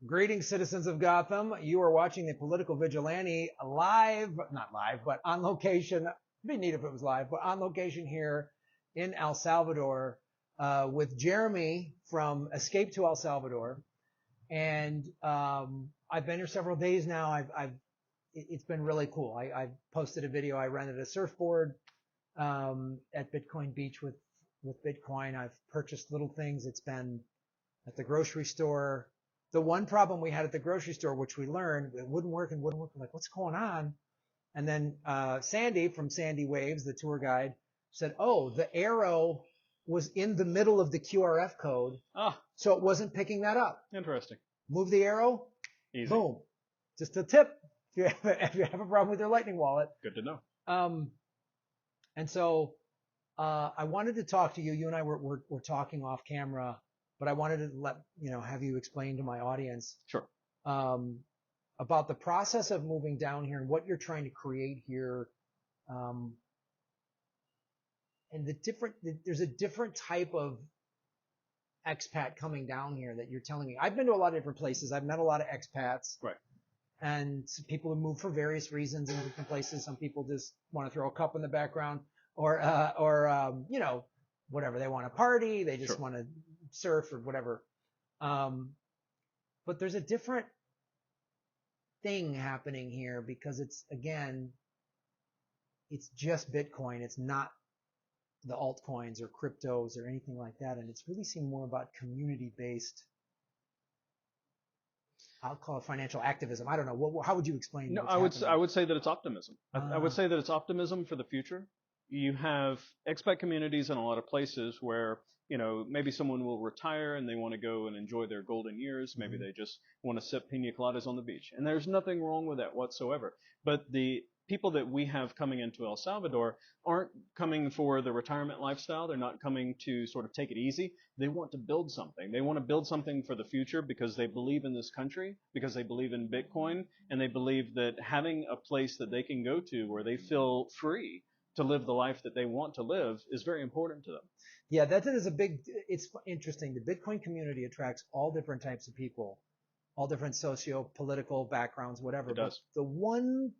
Greetings, citizens of Gotham. You are watching the Political Vigilante live, not live, but on location. It'd be neat if it was live, but on location here in El Salvador with Jeremy from Escape to El Salvador. And I've been here several days now. It's been really cool. I posted a video. I rented a surfboard at Bitcoin Beach with Bitcoin. I've purchased little things. It's been at the grocery store. The one problem we had at the grocery store, which we learned, it wouldn't work. I'm like, what's going on? And then Sandy from Sandy Waves, the tour guide, said, oh, the arrow was in the middle of the QRF code. Ah, so it wasn't picking that up. interesting. Move the arrow. Easy. Boom. Just a tip. If you have a problem with your Lightning wallet. Good to know. And so I wanted to talk to you. You and I were talking off camera, but I wanted to have you explain to my audience. Sure. About the process of moving down here and what you're trying to create here. And there's a different type of expat coming down here that you're telling me. I've been to a lot of different places. I've met a lot of expats. Right. And people have moved for various reasons in different places. Some people just want to throw a cup in the background or whatever. They want to party. They just want to surf or whatever. But there's a different thing happening here because it's just Bitcoin. It's not the altcoins or cryptos or anything like that. And it's really seemed more about community-based, I'll call it financial activism. I don't know. How would you explain? No, I would say that it's optimism. I would say that it's optimism for the future. You have expat communities in a lot of places where, maybe someone will retire and they want to go and enjoy their golden years. Maybe they just want to sip pina coladas on the beach. And there's nothing wrong with that whatsoever. But the people that we have coming into El Salvador aren't coming for the retirement lifestyle. They're not coming to sort of take it easy. They want to build something. They want to build something for the future because they believe in this country, because they believe in Bitcoin, and they believe that having a place that they can go to where they feel free to live the life that they want to live is very important to them. Yeah, that is it's interesting. The Bitcoin community attracts all different types of people, all different socio-political backgrounds, whatever. It does. But the one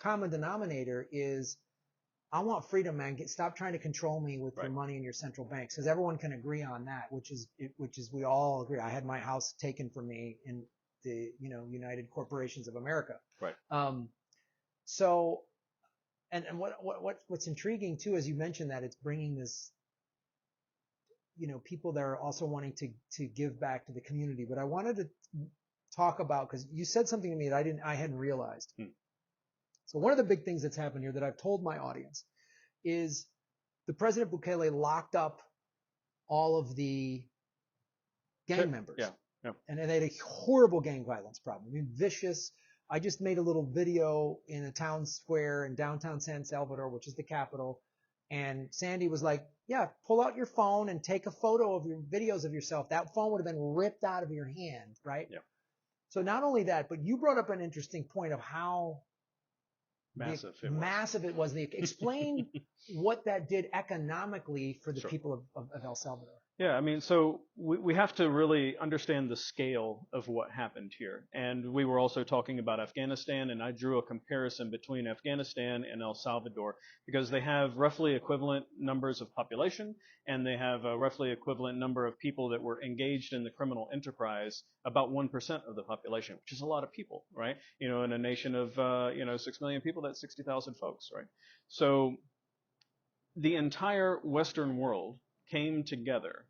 common denominator is, I want freedom, man. Stop trying to control me with your money and your central banks, because everyone can agree on that, which is we all agree. I had my house taken from me in the United Corporations of America. Right. So, and what's intriguing too, as you mentioned, that it's bringing this, people that are also wanting to give back to the community. But I wanted to talk about, because you said something to me that I hadn't realized. So one of the big things that's happened here that I've told my audience is the President Bukele locked up all of the gang members. Yeah. And they had a horrible gang violence problem. I mean, vicious. I just made a little video in a town square in downtown San Salvador, which is the capital. And Sandy was like, yeah, pull out your phone and take a photo of your videos of yourself. That phone would have been ripped out of your hand, right? Yeah. So not only that, but you brought up an interesting point of how massive it was. Explain what that did economically for the people of El Salvador. Yeah, I mean, so we have to really understand the scale of what happened here. And we were also talking about Afghanistan, and I drew a comparison between Afghanistan and El Salvador because they have roughly equivalent numbers of population, and they have a roughly equivalent number of people that were engaged in the criminal enterprise, about 1% of the population, which is a lot of people, right? In a nation of, 6 million people, that's 60,000 folks, right? So the entire Western world came together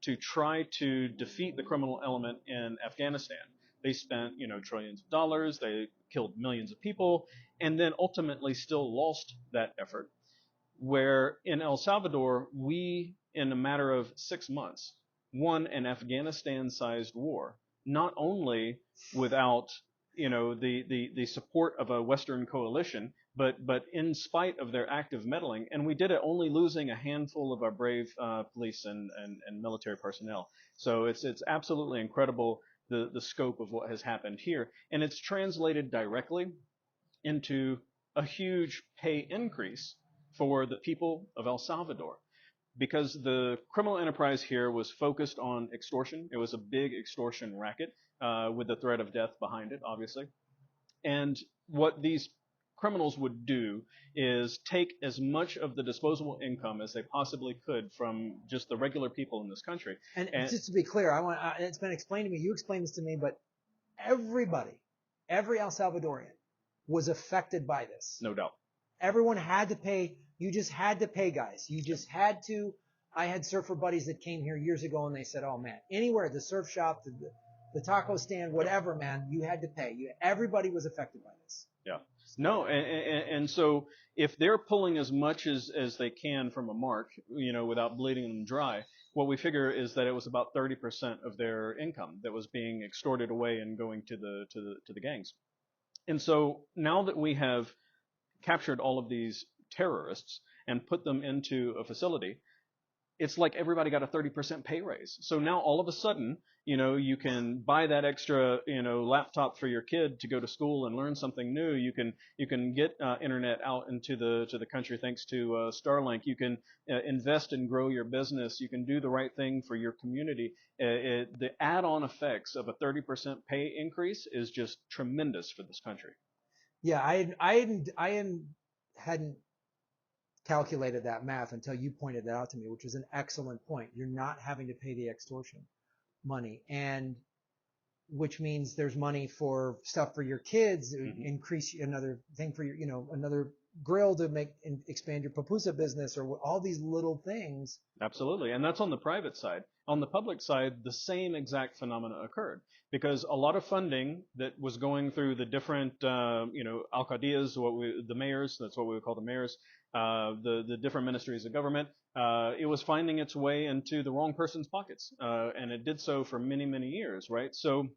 to try to defeat the criminal element in Afghanistan. They spent, trillions of dollars, they killed millions of people, and then ultimately still lost that effort. Where in El Salvador, we, in a matter of 6 months, won an Afghanistan-sized war, not only without, the support of a Western coalition, but in spite of their active meddling, and we did it only losing a handful of our brave police and military personnel. So it's absolutely incredible the scope of what has happened here, and it's translated directly into a huge pay increase for the people of El Salvador. because the criminal enterprise here was focused on extortion. It was a big extortion racket with the threat of death behind it, obviously. And what these criminals would do is take as much of the disposable income as they possibly could from just the regular people in this country. And just to be clear, it's been explained to me, you explained this to me, but everybody, every El Salvadorian was affected by this. No doubt. Everyone had to pay. You just had to pay, guys. You just had to. I had surfer buddies that came here years ago, and they said, oh, man, anywhere, the surf shop, the taco stand, whatever, man, you had to pay. Everybody was affected by this. Yeah. No, and so if they're pulling as much as they can from a mark, without bleeding them dry, what we figure is that it was about 30% of their income that was being extorted away and going to the gangs. And so now that we have captured all of these terrorists and put them into a facility, it's like everybody got a 30% pay raise. So now all of a sudden, you can buy that extra, laptop for your kid to go to school and learn something new. You can get internet out into the country thanks to Starlink. You can invest and grow your business. You can do the right thing for your community. The add-on effects of a 30% pay increase is just tremendous for this country. Yeah, I hadn't calculated that math until you pointed that out to me, which is an excellent point. You're not having to pay the extortion money, and which means there's money for stuff for your kids, increase another thing for your, another grill to expand your pupusa business, or all these little things. Absolutely. And that's on the private side. On the public side, the same exact phenomena occurred because a lot of funding that was going through the different, alcaldías, the mayors, that's what we would call the mayors, the different ministries of government, it was finding its way into the wrong person's pockets. And it did so for many, many years, right? So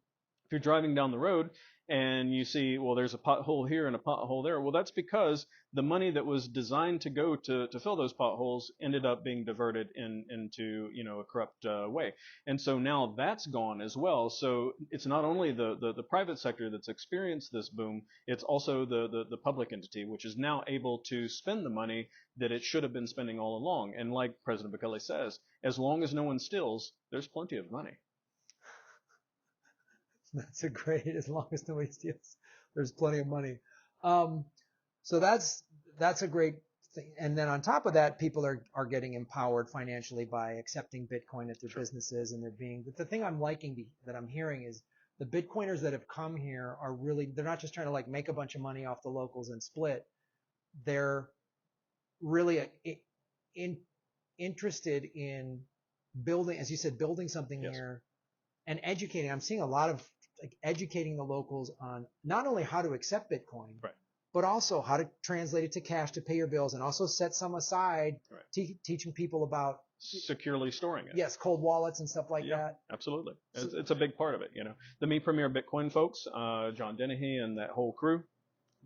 if you're driving down the road and you see, well, there's a pothole here and a pothole there, well, that's because the money that was designed to go to fill those potholes ended up being diverted into, a corrupt way. And so now that's gone as well. So it's not only the private sector that's experienced this boom, it's also the public entity, which is now able to spend the money that it should have been spending all along. And like President Bukele says, as long as no one steals, there's plenty of money. That's a great, as long as nobody steals, there's plenty of money. So that's a great thing. And then on top of that, people are getting empowered financially by accepting Bitcoin at their businesses, and the thing I'm liking that I'm hearing is the Bitcoiners that have come here are really, they're not just trying to make a bunch of money off the locals and split. They're really interested in building, as you said, building something here and educating. I'm seeing a lot of educating the locals on not only how to accept Bitcoin, but also how to translate it to cash to pay your bills, and also set some aside, teaching people about securely storing it. Yes, cold wallets and stuff like that. Absolutely. It's a big part of it. The Me Premier Bitcoin folks, John Dennehy and that whole crew,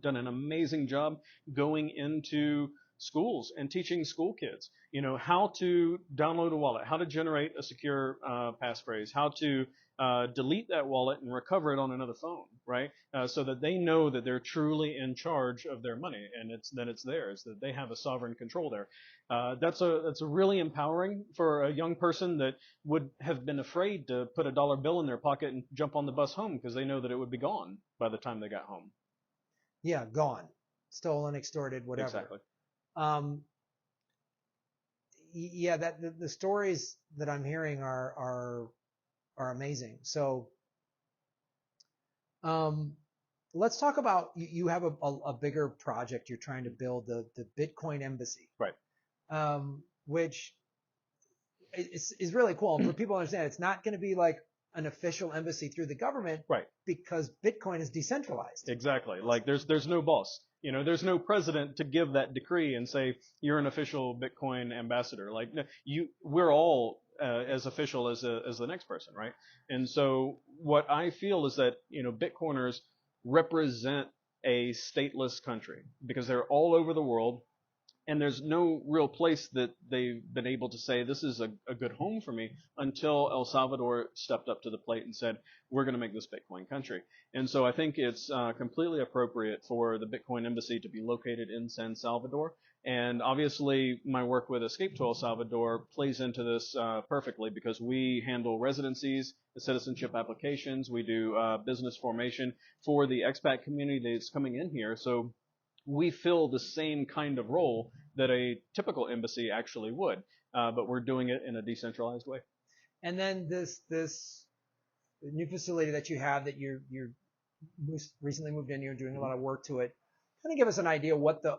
done an amazing job going into schools and teaching school kids, how to download a wallet, how to generate a secure passphrase, how to delete that wallet and recover it on another phone, right? So that they know that they're truly in charge of their money and it's theirs, that they have a sovereign control there. That's really empowering for a young person that would have been afraid to put a dollar bill in their pocket and jump on the bus home because they know that it would be gone by the time they got home. Yeah, gone, stolen, extorted, whatever. Exactly. The stories that I'm hearing are amazing. So, let's talk about, you have a bigger project. You're trying to build the Bitcoin embassy, right? Which is really cool. And for people to understand, it's not going to be like an official embassy through the government, right? Because Bitcoin is decentralized. Exactly. Like there's no boss. There's no president to give that decree and say you're an official Bitcoin ambassador. Like we're all as official as the next person, right? And so what I feel is that Bitcoiners represent a stateless country because they're all over the world, And there's no real place that they've been able to say this is a good home for me until El Salvador stepped up to the plate and said, we're going to make this Bitcoin country. And so I think it's completely appropriate for the Bitcoin embassy to be located in San Salvador. And obviously my work with Escape to El Salvador plays into this perfectly, because we handle residencies, the citizenship applications, we do business formation for the expat community that's coming in here. So we fill the same kind of role that a typical embassy actually would, but we're doing it in a decentralized way. And then this new facility that you have that you're recently moved in, you're doing a lot of work to it. Kind of give us an idea what the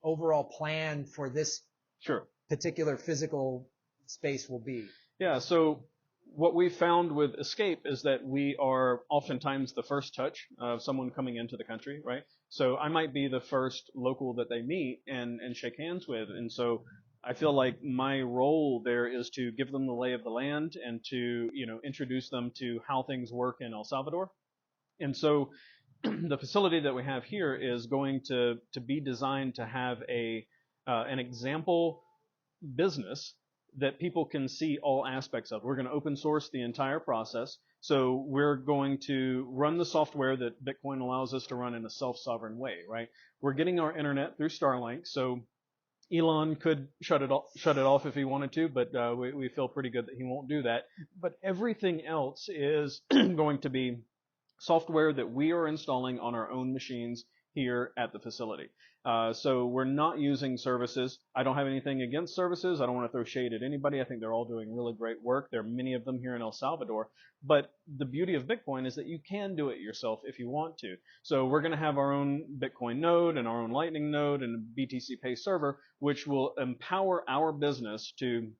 overall plan for this Sure. particular physical space will be. Yeah, so what we found with Escape is that we are oftentimes the first touch of someone coming into the country, right? So I might be the first local that they meet and shake hands with. And so I feel like my role there is to give them the lay of the land and to, introduce them to how things work in El Salvador. And so the facility that we have here is going to be designed to have an example business that people can see all aspects of. We're going to open source the entire process. So we're going to run the software that Bitcoin allows us to run in a self-sovereign way, right? We're getting our internet through Starlink. So Elon could shut it off if he wanted to, but we feel pretty good that he won't do that. But everything else is going to be software that we are installing on our own machines here at the facility. So we're not using services. I don't have anything against services. I don't want to throw shade at anybody. I think they're all doing really great work. There are many of them here in El Salvador. But the beauty of Bitcoin is that you can do it yourself if you want to. So we're going to have our own Bitcoin node and our own Lightning node and a BTC Pay server, which will empower our business to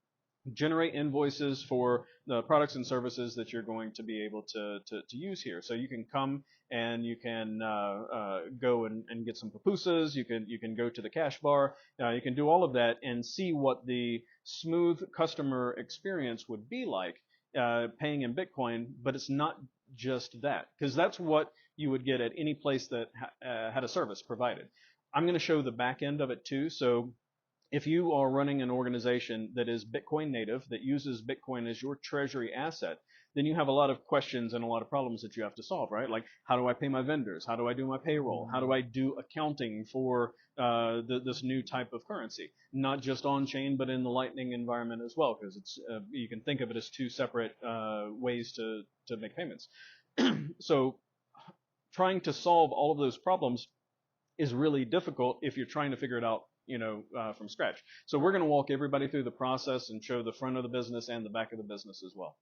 generate invoices for the products and services that you're going to be able to use here. So you can come and you can go and get some pupusas. You can go to the cash bar. You can do all of that and see what the smooth customer experience would be like paying in Bitcoin. But it's not just that, because that's what you would get at any place that had a service provided. I'm going to show the back end of it too. So if you are running an organization that is Bitcoin native, that uses Bitcoin as your treasury asset, then you have a lot of questions and a lot of problems that you have to solve, right? Like, how do I pay my vendors? How do I do my payroll? How do I do accounting for this new type of currency? Not just on-chain, but in the Lightning environment as well, because it's you can think of it as two separate ways to make payments. So trying to solve all of those problems is really difficult if you're trying to figure it out from scratch. So we're going to walk everybody through the process and show the front of the business and the back of the business as well.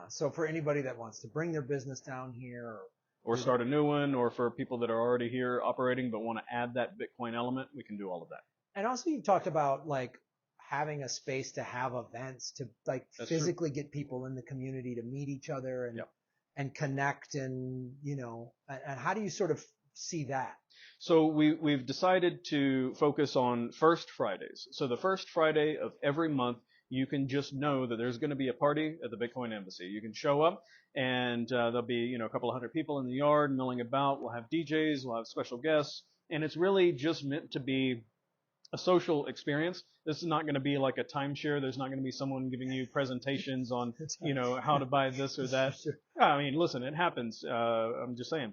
So for anybody that wants to bring their business down here or start a new one, or for people that are already here operating but want to add that Bitcoin element, we can do all of that. And also you talked about like having a space to have events, to like That's physically get people in the community to meet each other and Yep. and connect, and and how do you sort of see that? So we've decided to focus on First Fridays. So the first Friday of every month, you can just know that there's going to be a party at the Bitcoin Embassy. You can show up, and there'll be a couple of hundred people in the yard milling about. We'll have DJs, we'll have special guests, and it's really just meant to be a social experience. This is not going to be like a timeshare. There's not going to be someone giving you presentations on how to buy this or that. Sure. I mean, listen, it happens. I'm just saying.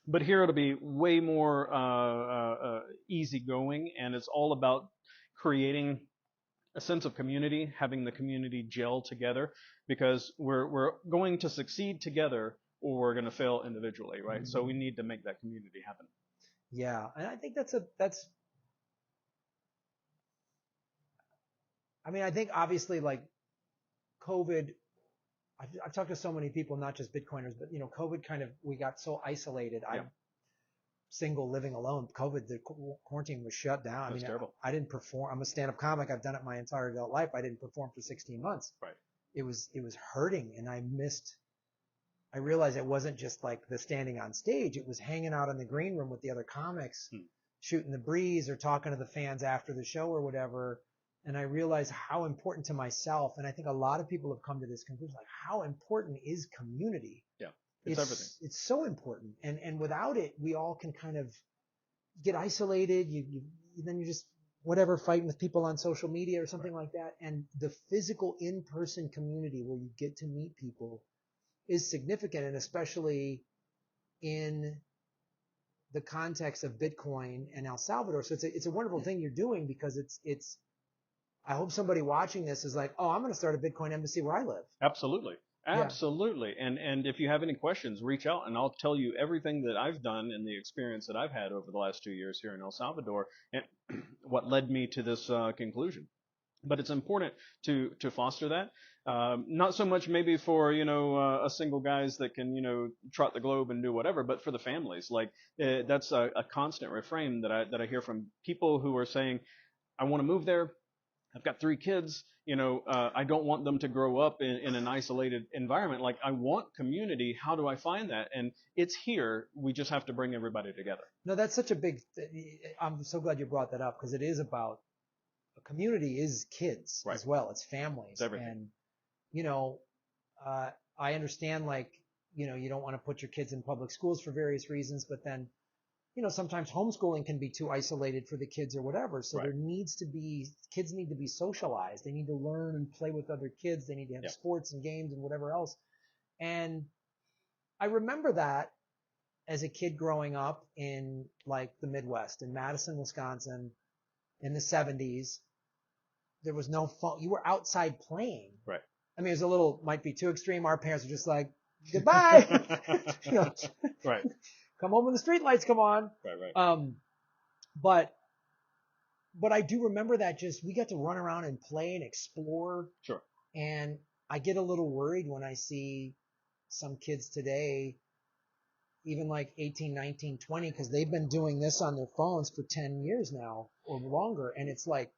But here it'll be way more easygoing, and it's all about creating a sense of community, having the community gel together, because we're going to succeed together or we're going to fail individually, right? Mm-hmm. So we need to make that community happen. Yeah, and I think I think obviously like COVID, I've talked to so many people, not just Bitcoiners, but COVID we got so isolated. Yeah. I'm single, living alone. COVID, the quarantine was shut down. That's terrible. I didn't perform. I'm a stand-up comic. I've done it my entire adult life. I didn't perform for 16 months. Right. It was hurting, and I realized it wasn't just like the standing on stage. It was hanging out in the green room with the other comics, shooting the breeze or talking to the fans after the show or whatever. And I realized how important to myself, and I think a lot of people have come to this conclusion, like how important is community? Yeah, it's everything. It's so important, and without it, we all can kind of get isolated. then you're just whatever fighting with people on social media or something like that. And the physical in-person community where you get to meet people is significant, and especially in the context of Bitcoin and El Salvador. So it's a wonderful thing you're doing, because it's I hope somebody watching this is like, oh, I'm going to start a Bitcoin embassy where I live. Absolutely. Yeah. Absolutely. And if you have any questions, reach out and I'll tell you everything that I've done and the experience that I've had over the last 2 years here in El Salvador and what led me to this conclusion. But it's important to foster that. Not so much maybe for, a single guys that can, trot the globe and do whatever, but for the families. Like that's a constant refrain that I hear from people who are saying, I want to move there. I've got 3 kids, I don't want them to grow up in an isolated environment. Like, I want community. How do I find that? And it's here. We just have to bring everybody together. No, that's such a big, I'm so glad you brought that up, because it is about, a community is kids Right. as well. It's families. It's everything. And, I understand, like, you don't want to put your kids in public schools for various reasons, but then, sometimes homeschooling can be too isolated for the kids or whatever. So Right. there needs to be, kids need to be socialized. They need to learn and play with other kids. They need to have Yeah. sports and games and whatever else. And I remember that as a kid growing up in like the Midwest, in Madison, Wisconsin, in the 70s. There was no phone. You were outside playing. Right. I mean, might be too extreme. Our parents were just like, goodbye. Right. Come home when the street lights come on. Right. But I do remember that we got to run around and play and explore. Sure. And I get a little worried when I see some kids today, even like 18, 19, 20, because they've been doing this on their phones for 10 years now or longer. And it's like,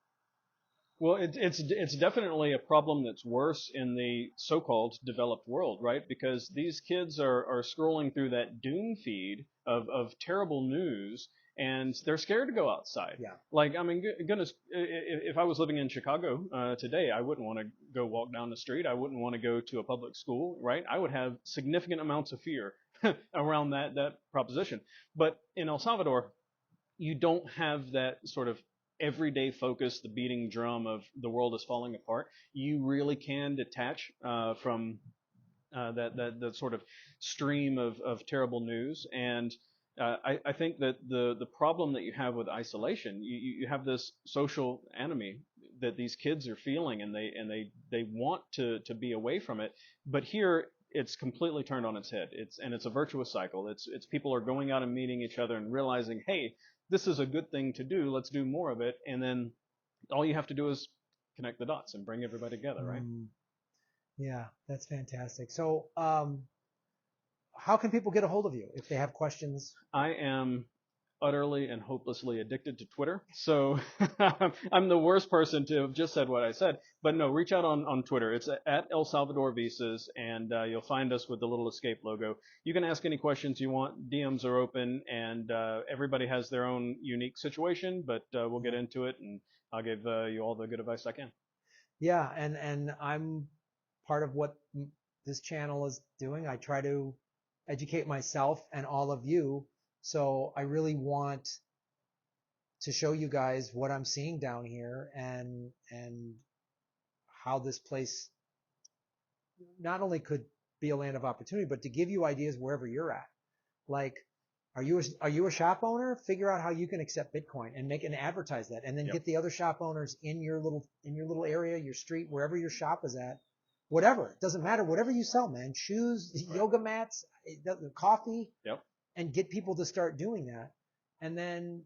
well, it's definitely a problem that's worse in the so-called developed world, right? Because these kids are scrolling through that doom feed of terrible news, and they're scared to go outside. Yeah. Like, I mean, goodness, if I was living in Chicago today, I wouldn't want to go walk down the street. I wouldn't want to go to a public school, right? I would have significant amounts of fear around that proposition. But in El Salvador, you don't have that sort of everyday focus, the beating drum of the world is falling apart. You really can detach from that sort of stream of terrible news. And I think that the problem that you have with isolation, you have this social enemy that these kids are feeling, and they want to be away from it. But here it's completely turned on its head. It's a virtuous cycle. It's people are going out and meeting each other and realizing, hey, this is a good thing to do. Let's do more of it. And then all you have to do is connect the dots and bring everybody together, right? Yeah, that's fantastic. So, how can people get a hold of you if they have questions? I am utterly and hopelessly addicted to Twitter. So I'm the worst person to have just said what I said. But no, reach out on Twitter. It's at El Salvador Visas, and you'll find us with the little escape logo. You can ask any questions you want. DMs are open, and everybody has their own unique situation, but we'll get into it, and I'll give you all the good advice I can. Yeah, and I'm part of what this channel is doing. I try to educate myself and all of you. So I really want to show you guys what I'm seeing down here and how this place not only could be a land of opportunity, but to give you ideas wherever you're at. Like, are you a shop owner? Figure out how you can accept Bitcoin and advertise that, and then Yep. get the other shop owners in your little area, your street, wherever your shop is at. Whatever, it doesn't matter. Whatever you sell, man, shoes, Right. yoga mats, coffee. Yep. And get people to start doing that. And then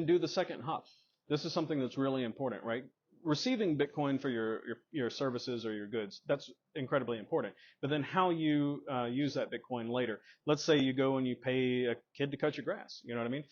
do the second hop. This is something that's really important, right? Receiving Bitcoin for your services or your goods, that's incredibly important. But then how you use that Bitcoin later. Let's say you go and you pay a kid to cut your grass. You know what I mean?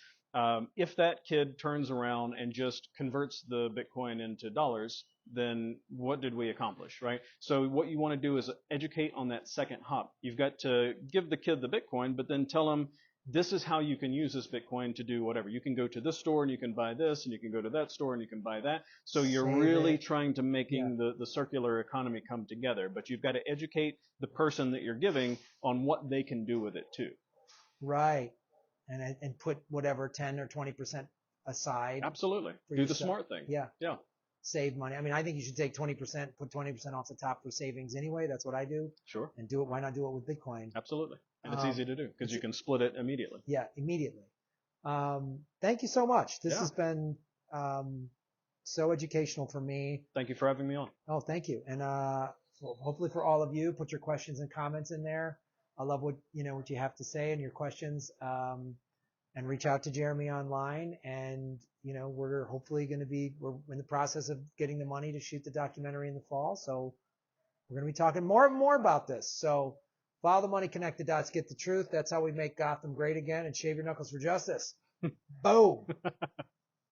If that kid turns around and just converts the Bitcoin into dollars, then what did we accomplish, right? So what you want to do is educate on that second hop. You've got to give the kid the Bitcoin, but then tell them, this is how you can use this Bitcoin to do whatever. You can go to this store and you can buy this, and you can go to that store and you can buy that. So you're really trying to making the circular economy come together, but you've got to educate the person that you're giving on what they can do with it too. Right. And put whatever 10 or 20% aside. Absolutely. For Do the yourself. smart thing. Yeah. Yeah. Save money. I mean, I think you should take 20%, put 20% off the top for savings anyway. That's what I do. Sure. And do it. Why not do it with Bitcoin? Absolutely. And it's easy to do because you it's- can split it immediately. Yeah, immediately. Thank you so much. This Yeah. has been so educational for me. Thank you for having me on. Oh, thank you. And hopefully for all of you, put your questions and comments in there. I love what you have to say and your questions. And reach out to Jeremy online. And we're hopefully we're in the process of getting the money to shoot the documentary in the fall. So we're going to be talking more and more about this. So follow the money, connect the dots, get the truth. That's how we make Gotham great again and shave your knuckles for justice. Boom.